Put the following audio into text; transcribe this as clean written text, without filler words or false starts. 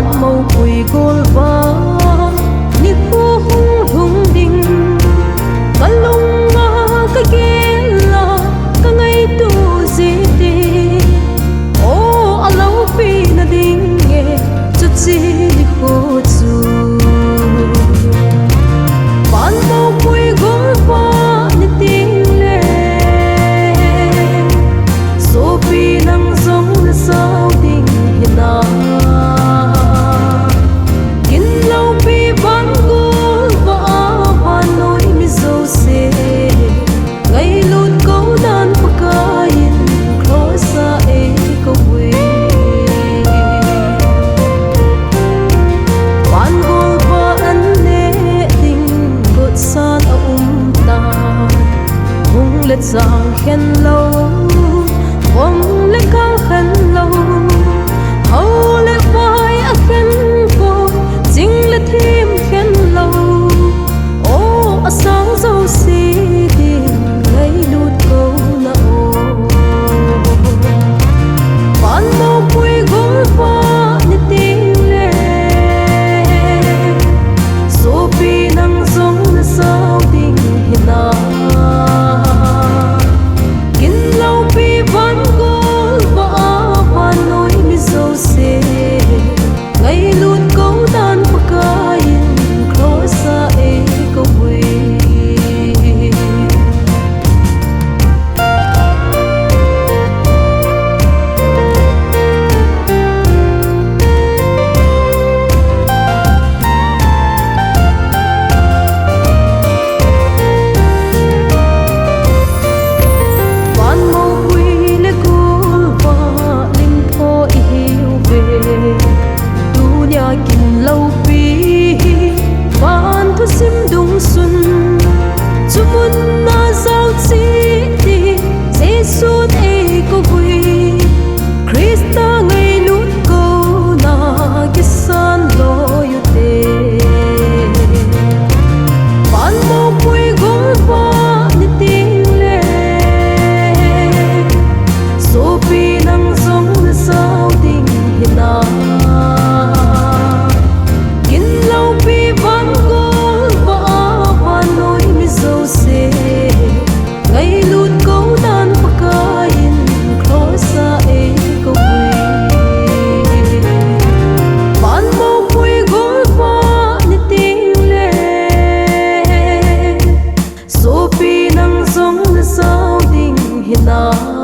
màu quỳ gol va ni khu hung hung ding kalung ma ka gela ka ngai tu ziti o alo pi na ding e chu chi ni ho chu ban màu quỳ gol va ni ting le so pi nang zong na sao ding hina lệ giang khen lâu vòng lệ cao khen lâu hậu lệ vai a khen cô chính lệ thêm khen lâu ô a sáng dâu xì điên lấy lút câu na ô ban màu quỳ gối va ni tiếng lệ số pi năng giống na sao tình hiền na lâu pi ban thu sim dung xuân chu mun na giao chi đi Jesus e ko vui Krista ngay lút câu na kisan lo yu te ban mo quỳ gol va ni ting le so pi nang zong na sao ding hina sao ding hina